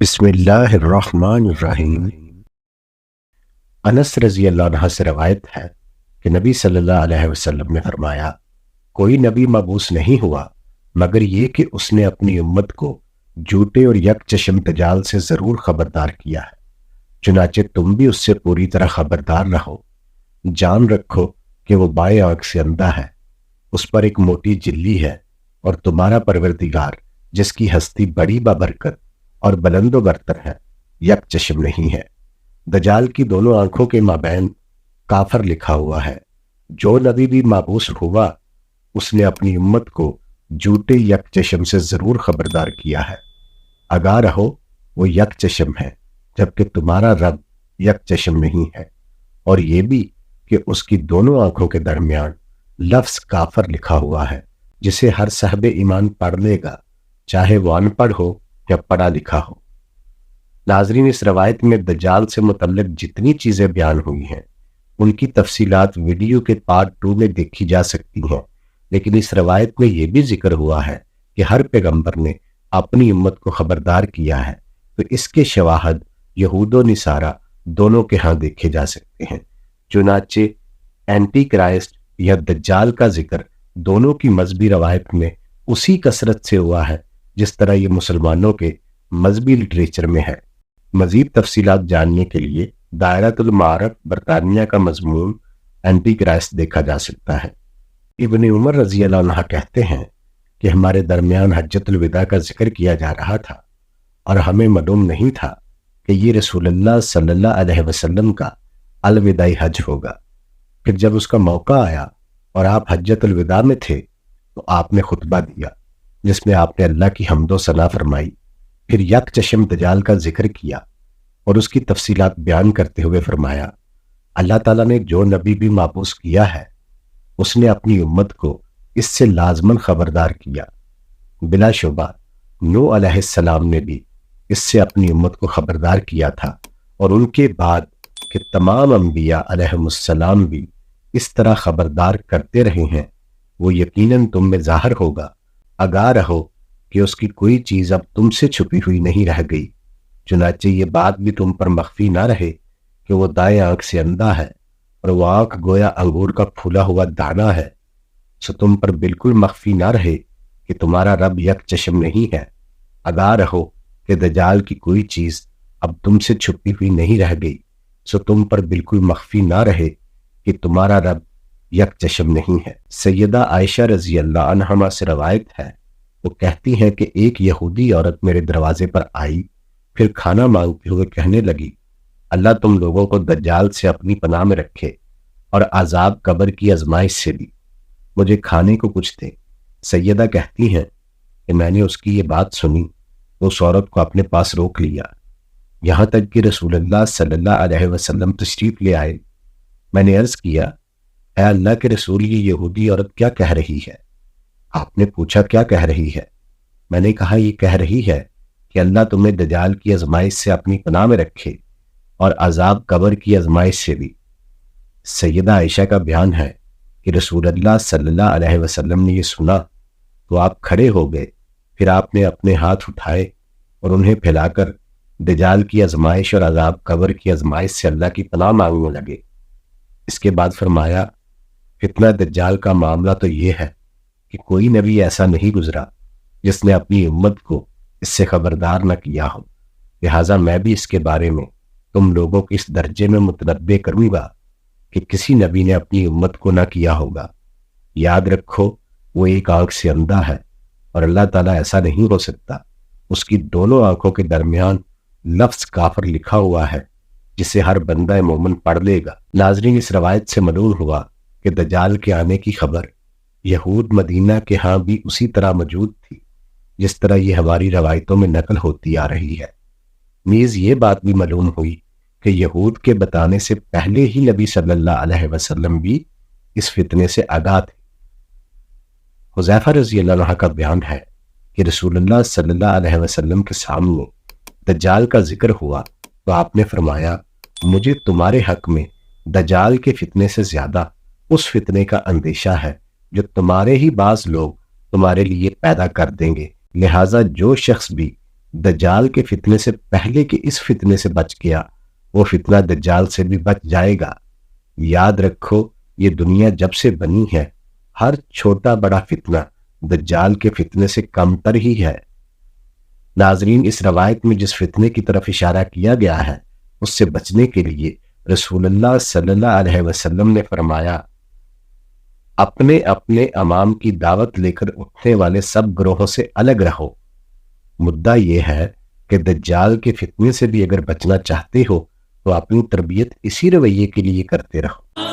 بسم اللہ الرحمن الرحیم۔ انس رضی اللہ عنہ سے روایت ہے کہ نبی صلی اللہ علیہ وسلم نے فرمایا، کوئی نبی مبعوث نہیں ہوا مگر یہ کہ اس نے اپنی امت کو جھوٹے اور یک چشم دجال سے ضرور خبردار کیا ہے۔ چنانچہ تم بھی اس سے پوری طرح خبردار رہو۔ جان رکھو کہ وہ بائیں آنکھ سے اندھا ہے، اس پر ایک موٹی جلی ہے، اور تمہارا پروردگار جس کی ہستی بڑی بابرکت اور بلند و برتر ہے یک چشم نہیں ہے۔ دجال کی دونوں آنکھوں کے مابین کافر لکھا ہوا ہے۔ جو نبی بھی مبعوث ہوا اس نے اپنی امت کو جھوٹے یک چشم سے ضرور خبردار کیا ہے۔ آگاہ رہو وہ یک چشم ہے جبکہ تمہارا رب یک چشم نہیں ہے، اور یہ بھی کہ اس کی دونوں آنکھوں کے درمیان لفظ کافر لکھا ہوا ہے جسے ہر صاحب ایمان پڑھ لے گا، چاہے وہ ان پڑھ ہو یا پڑھا لکھا ہو۔ ناظرین، اس روایت میں دجال سے متعلق جتنی چیزیں بیان ہوئی ہیں ان کی تفصیلات ویڈیو کے پارٹ 2 میں دیکھی جا سکتی ہیں، لیکن اس روایت میں یہ بھی ذکر ہوا ہے کہ ہر پیغمبر نے اپنی امت کو خبردار کیا ہے، تو اس کے شواہد یہود و نصارہ دونوں کے ہاں دیکھے جا سکتے ہیں۔ چنانچہ اینٹی کرائسٹ یا دجال کا ذکر دونوں کی مذہبی روایت میں اسی کثرت سے ہوا ہے جس طرح یہ مسلمانوں کے مذہبی لٹریچر میں ہے۔ مزید تفصیلات جاننے کے لیے دائرۃ المعارف برطانیہ کا مضمون اینٹی کرائسٹ دیکھا جا سکتا ہے۔ ابن عمر رضی اللہ عنہ کہتے ہیں کہ ہمارے درمیان حجۃ الوداع کا ذکر کیا جا رہا تھا اور ہمیں معلوم نہیں تھا کہ یہ رسول اللہ صلی اللہ علیہ وسلم کا الوداعی حج ہوگا۔ پھر جب اس کا موقع آیا اور آپ حجۃ الوداع میں تھے تو آپ نے خطبہ دیا جس میں آپ نے اللہ کی حمد و ثنا فرمائی، پھر یک چشم دجال کا ذکر کیا اور اس کی تفصیلات بیان کرتے ہوئے فرمایا، اللہ تعالیٰ نے جو نبی بھی مبعوث کیا ہے اس نے اپنی امت کو اس سے لازماً خبردار کیا۔ بلا شبہ نوح علیہ السلام نے بھی اس سے اپنی امت کو خبردار کیا تھا، اور ان کے بعد کہ تمام انبیاء علیہم السلام بھی اس طرح خبردار کرتے رہے ہیں، وہ یقیناً تم میں ظاہر ہوگا۔ آگاہ رہو کہ اس کی کوئی چیز اب تم سے چھپی ہوئی نہیں رہ گئی۔ چنانچہ یہ بات بھی تم پر مخفی نہ رہے کہ وہ دائیں آنکھ سے اندھا ہے اور وہ آنکھ گویا انگور کا پھولا ہوا دانہ ہے، سو تم پر بالکل مخفی نہ رہے کہ تمہارا رب یک چشم نہیں ہے۔ آگاہ رہو کہ دجال کی کوئی چیز اب تم سے چھپی ہوئی نہیں رہ گئی، سو تم پر بالکل مخفی نہ رہے کہ تمہارا رب یک چشم نہیں ہے۔ سیدہ عائشہ رضی اللہ عنہا سے روایت ہے، وہ کہتی ہیں کہ ایک یہودی عورت میرے دروازے پر آئی، پھر کھانا مانگتے ہوئے کہنے لگی، اللہ تم لوگوں کو دجال سے اپنی پناہ میں رکھے اور عذاب قبر کی آزمائش سے بھی، مجھے کھانے کو کچھ دے۔ سیدہ کہتی ہیں کہ میں نے اس کی یہ بات سنی تو اس عورت کو اپنے پاس روک لیا، یہاں تک کہ رسول اللہ صلی اللہ علیہ وسلم تشریف لے آئے۔ میں نے عرض کیا، اے اللہ کے رسول، یہ یہودی عورت کیا کہہ رہی ہے؟ آپ نے پوچھا کیا کہہ رہی ہے؟ میں نے کہا یہ کہہ رہی ہے کہ اللہ تمہیں دجال کی آزمائش سے اپنی پناہ میں رکھے اور عذاب قبر کی آزمائش سے بھی۔ سیدہ عائشہ کا بیان ہے کہ رسول اللہ صلی اللہ علیہ وسلم نے یہ سنا تو آپ کھڑے ہو گئے، پھر آپ نے اپنے ہاتھ اٹھائے اور انہیں پھیلا کر دجال کی آزمائش اور عذاب قبر کی آزمائش سے اللہ کی پناہ مانگنے لگے۔ اس کے بعد فرمایا، فتنہ دجال کا معاملہ تو یہ ہے کہ کوئی نبی ایسا نہیں گزرا جس نے اپنی امت کو اس سے خبردار نہ کیا ہو، لہٰذا میں بھی اس کے بارے میں تم لوگوں کو اس درجے میں متنبع کروں گا کہ کسی نبی نے اپنی امت کو نہ کیا ہوگا۔ یاد رکھو وہ ایک آنکھ سے اندھا ہے اور اللہ تعالیٰ ایسا نہیں ہو سکتا۔ اس کی دونوں آنکھوں کے درمیان لفظ کافر لکھا ہوا ہے جسے ہر بندہ مومن پڑھ لے گا۔ ناظرین، اس روایت سے معلوم ہوا کہ دجال کے آنے کی خبر یہود مدینہ کے ہاں بھی اسی طرح موجود تھی جس طرح یہ ہماری روایتوں میں نقل ہوتی آ رہی ہے۔ نیز یہ بات بھی معلوم ہوئی کہ یہود کے بتانے سے پہلے ہی نبی صلی اللہ علیہ وسلم بھی اس فتنے سے آگاہ تھے۔ حذیفہ رضی اللہ عنہ کا بیان ہے کہ رسول اللہ صلی اللہ علیہ وسلم کے سامنے دجال کا ذکر ہوا تو آپ نے فرمایا، مجھے تمہارے حق میں دجال کے فتنے سے زیادہ اس فتنے کا اندیشہ ہے جو تمہارے ہی بعض لوگ تمہارے لیے پیدا کر دیں گے، لہٰذا جو شخص بھی دجال کے فتنے سے پہلے کہ اس فتنے سے بچ گیا وہ فتنہ دجال سے بھی بچ جائے گا۔ یاد رکھو یہ دنیا جب سے بنی ہے ہر چھوٹا بڑا فتنہ دجال کے فتنے سے کم تر ہی ہے۔ ناظرین، اس روایت میں جس فتنے کی طرف اشارہ کیا گیا ہے اس سے بچنے کے لیے رسول اللہ صلی اللہ علیہ وسلم نے فرمایا، اپنے اپنے امام کی دعوت لے کر اٹھنے والے سب گروہوں سے الگ رہو۔ مدعا یہ ہے کہ دجال کے فتنے سے بھی اگر بچنا چاہتے ہو تو اپنی تربیت اسی رویے کے لیے کرتے رہو۔